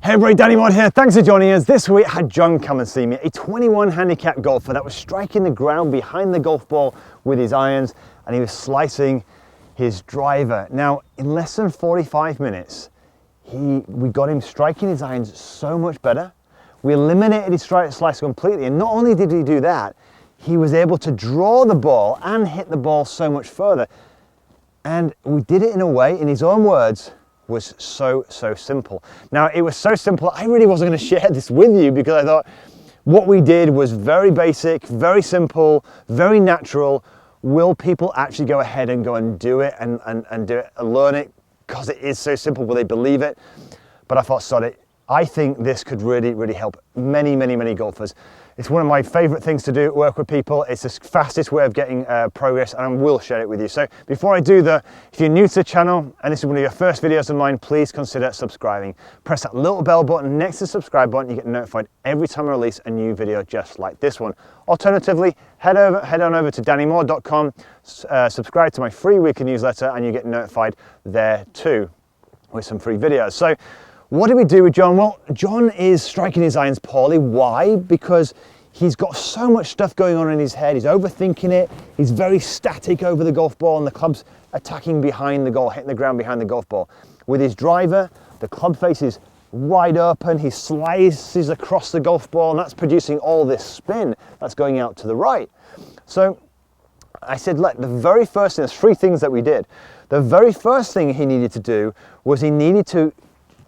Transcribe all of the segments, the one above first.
Hey everybody, Danny Maude here. Thanks for joining us. This week I had John come and see me, a 21 handicap golfer that was striking the ground behind the golf ball with his irons, and he was slicing his driver. Now, in less than 45 minutes, we got him striking his irons so much better. We eliminated his slice completely, and not only did he do that, he was able to draw the ball and hit the ball so much further. And we did it in a way, in his own words, was so simple. Now, it was so simple, I really wasn't going to share this with you because I thought what we did was very basic, very simple, very natural. Will people actually go ahead and go and do it and do it and learn it because it is so simple? Will they believe it? But I thought, sod it. I think this could really help many golfers. It's one of my favorite things to do, work with people. It's the fastest way of getting progress, and I will share it with you. So before I do if you're new to the channel and this is one of your first videos of mine, please consider subscribing. Press that little bell button next to the subscribe button. You get notified every time I release a new video just like this one. Alternatively, head on over to dannymaude.com, subscribe to my free weekly newsletter, and you get notified there too with some free videos. So what do we do with John? Well, John is striking his irons poorly. Why? Because he's got so much stuff going on in his head. He's overthinking it. He's very static over the golf ball, and the club's attacking behind the goal, hitting the ground behind the golf ball. With his driver, the club face is wide open. He slices across the golf ball, and that's producing all this spin that's going out to the right. So I said, look, the very first thing, there's three things that we did. The very first thing he needed to do was he needed to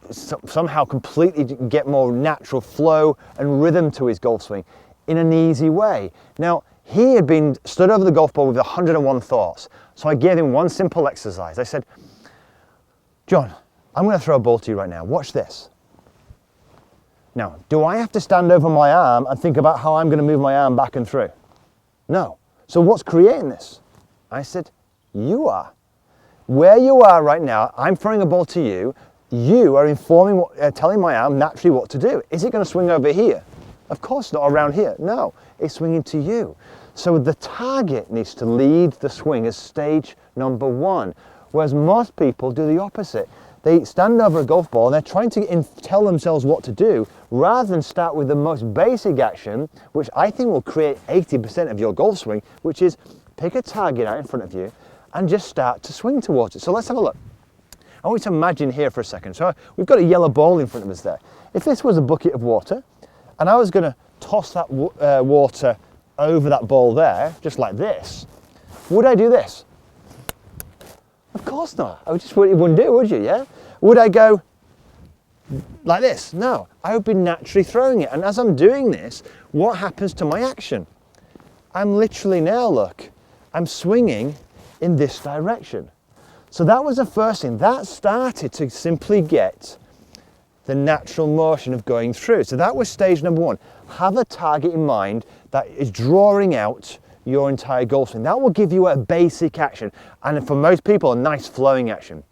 somehow completely get more natural flow and rhythm to his golf swing in an easy way. Now, he had been stood over the golf ball with 101 thoughts. So I gave him one simple exercise. I said, John, I'm going to throw a ball to you right now. Watch this. Now, do I have to stand over my arm and think about how I'm going to move my arm back and through? No. So what's creating this? I said, you are. Where you are right now, I'm throwing a ball to you. You are telling my arm naturally what to do. Is it going to swing over here? Of course not, around here. No, it's swinging to you. So the target needs to lead the swing as stage number one, whereas most people do the opposite. They stand over a golf ball and they're trying to tell themselves what to do rather than start with the most basic action, which I think will create 80% of your golf swing, which is pick a target out in front of you and just start to swing towards it. So let's have a look. I want you to imagine here for a second. So we've got a yellow ball in front of us there. If this was a bucket of water and I was going to toss that water over that ball there, just like this, would I do this? Of course not. I just wouldn't do it, would you? Yeah? Would I go like this? No. I would be naturally throwing it. And as I'm doing this, what happens to my action? I'm literally now, look, I'm swinging in this direction. So that was the first thing. That started to simply get the natural motion of going through. So that was stage number one. Have a target in mind that is drawing out your entire golf swing. That will give you a basic action. And for most people, a nice flowing action.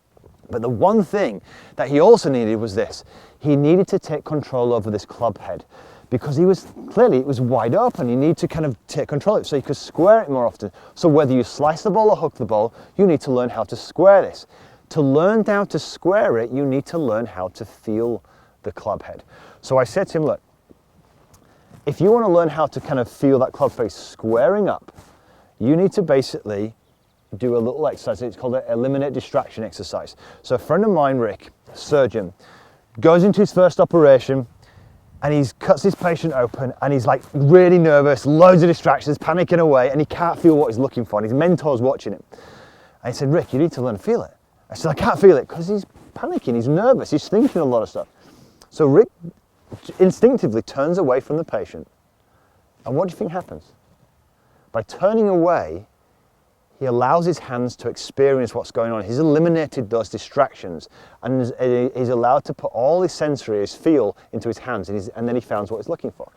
But the one thing that he also needed was this. He needed to take control over this club head because it was wide open. You need to kind of take control of it so you could square it more often. So whether you slice the ball or hook the ball, you need to learn how to square this. To learn how to square it, you need to learn how to feel the club head. So I said to him, look, if you want to learn how to kind of feel that club face squaring up, you need to basically do a little exercise. It's called an eliminate distraction exercise. So a friend of mine, Rick, a surgeon, goes into his first operation and he cuts his patient open and he's like really nervous, loads of distractions, panicking away, and he can't feel what he's looking for, and his mentor's watching him. And he said, Rick, you need to learn to feel it. I said, I can't feel it because he's panicking, he's nervous, he's thinking a lot of stuff. So Rick instinctively turns away from the patient. And what do you think happens? By turning away, he allows his hands to experience what's going on. He's eliminated those distractions and he's allowed to put all his sensory, his feel into his hands, and then he finds what he's looking for.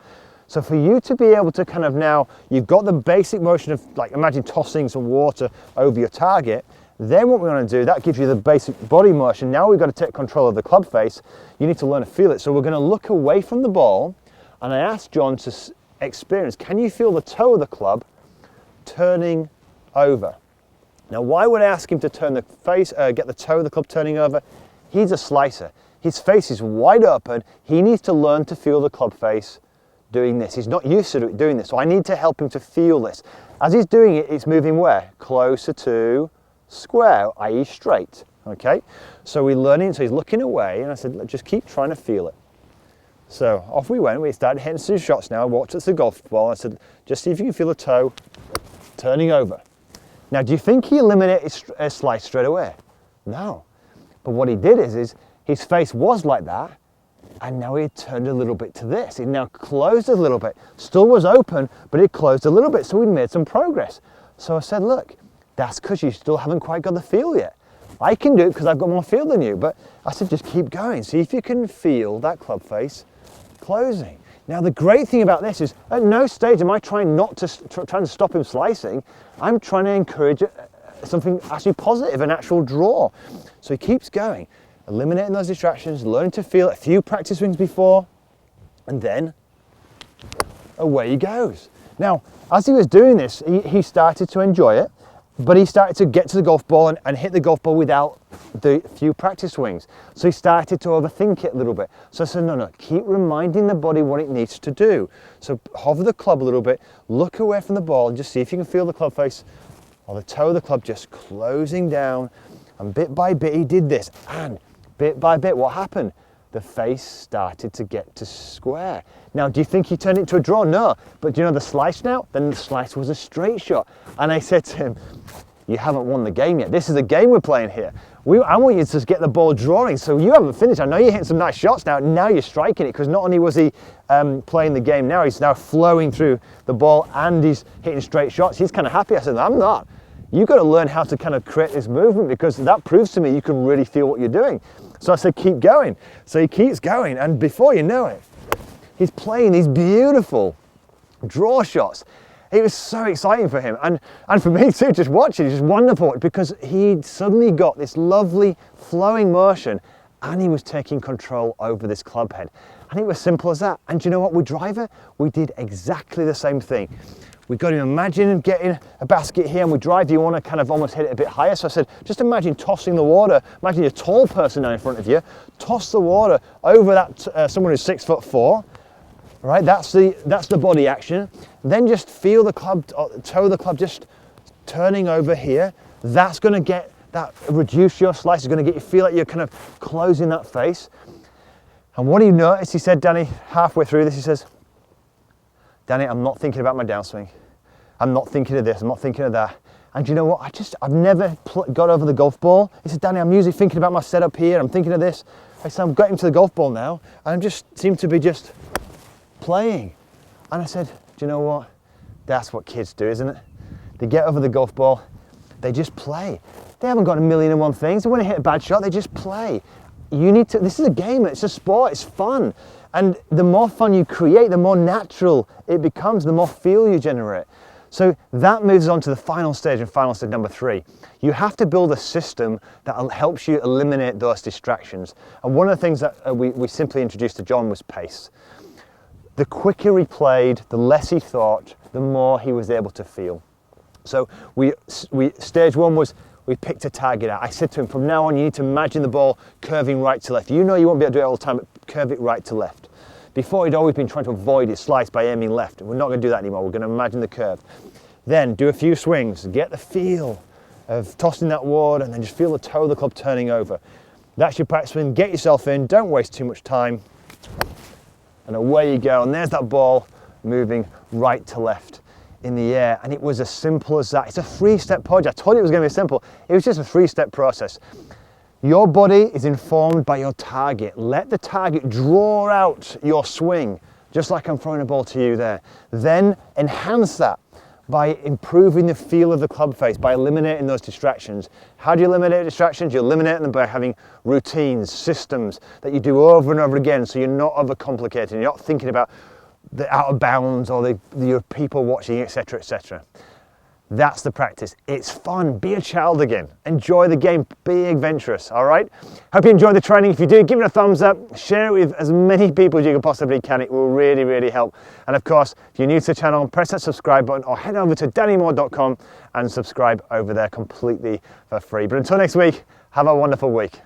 So for you to be able to kind of now, you've got the basic motion of, like, imagine tossing some water over your target. Then what we want to do, that gives you the basic body motion. Now we've got to take control of the club face. You need to learn to feel it. So we're going to look away from the ball, and I asked John to experience, can you feel the toe of the club turning over? Now, why would I ask him to turn the face, get the toe of the club turning over? He's a slicer. his face is wide open. He needs to learn to feel the club face doing this. He's not used to doing this, so I need to help him to feel this. As he's doing it, it's moving where? Closer to square, i.e. straight, okay? So we're learning, so he's looking away, and I said, just keep trying to feel it. So off we went, we started hitting some shots now. I walked up to the golf ball, I said, just see if you can feel the toe turning over. Now, do you think he eliminated a slice straight away? No. But what he did is his face was like that, and now he had turned a little bit to this. He now closed a little bit. Still was open, but it closed a little bit, so we made some progress. So I said, look, that's because you still haven't quite got the feel yet. I can do it because I've got more feel than you, but I said, just keep going. See if you can feel that club face closing. Now, the great thing about this is at no stage am I trying to stop him slicing. I'm trying to encourage something actually positive, an actual draw. So he keeps going, eliminating those distractions, learning to feel a few practice swings before, and then away he goes. Now, as he was doing this, he started to enjoy it, but he started to get to the golf ball and hit the golf ball without the few practice swings. So he started to overthink it a little bit. So I said, no, keep reminding the body what it needs to do. So hover the club a little bit, look away from the ball, and just see if you can feel the club face or the toe of the club just closing down. And bit by bit he did this, and bit by bit what happened? The face started to get to square. Now, do you think he turned it into a draw? No, but do you know the slice now? Then the slice was a straight shot. And I said to him, you haven't won the game yet. This is a game we're playing here. I want you to just get the ball drawing. So you haven't finished. I know you're hitting some nice shots now. Now you're striking it, because not only was he playing the game now, he's now flowing through the ball and he's hitting straight shots. He's kind of happy. I said, I'm not. You've got to learn how to kind of create this movement, because that proves to me you can really feel what you're doing. So I said, keep going. So he keeps going, and before you know it, he's playing these beautiful draw shots. It was so exciting for him, and for me too, just watching, it's just wonderful, because he suddenly got this lovely flowing motion, and he was taking control over this club head. And it was simple as that. And do you know what, with driver, we did exactly the same thing. We've got to imagine getting a basket here, and with drive, you want to kind of almost hit it a bit higher. So I said, just imagine tossing the water. Imagine you're a tall person now in front of you. Toss the water over that someone who's 6'4". Right, that's the body action. Then just feel the club, toe of the club just turning over here. That's going to get that, reduce your slice. It's going to get you feel like you're kind of closing that face. And what he noticed, he said, Danny, halfway through this, he says, Danny, I'm not thinking about my downswing. I'm not thinking of this, I'm not thinking of that. And you know what, I've never got over the golf ball. He said, Danny, I'm usually thinking about my setup here, I'm thinking of this. I said, I'm getting to the golf ball now, and I just seem to be just playing. And I said, do you know what? That's what kids do, isn't it? They get over the golf ball, they just play. They haven't got a million and one things. They want to hit a bad shot, they just play. You need to, this is a game, it's a sport, it's fun. And the more fun you create, the more natural it becomes, the more feel you generate. So that moves on to the final stage, and final stage number 3. You have to build a system that helps you eliminate those distractions. And one of the things that we simply introduced to John was pace. The quicker he played, the less he thought, the more he was able to feel. So stage 1 was, we picked a target out. I said to him, from now on, you need to imagine the ball curving right to left. You know you won't be able to do it all the time, but curve it right to left. Before, he'd always been trying to avoid his slice by aiming left. We're not going to do that anymore. We're going to imagine the curve. Then do a few swings, get the feel of tossing that water, and then just feel the toe of the club turning over. That's your practice swing. Get yourself in. Don't waste too much time. And away you go. And there's that ball moving right to left in the air. And it was as simple as that. It's a 3-step project. I told you it was going to be simple. It was just a 3-step process. Your body is informed by your target. Let the target draw out your swing, just like I'm throwing a ball to you there. Then enhance that by improving the feel of the club face, by eliminating those distractions. How do you eliminate distractions? You eliminate them by having routines, systems that you do over and over again, so you're not overcomplicating. You're not thinking about the out of bounds or your people watching, etc., etc. That's the practice. It's fun. Be a child again. Enjoy the game. Be adventurous, all right? Hope you enjoyed the training. If you do, give it a thumbs up. Share it with as many people as you possibly can. It will really, really help. And of course, if you're new to the channel, press that subscribe button or head over to dannymaude.com and subscribe over there completely for free. But until next week, have a wonderful week.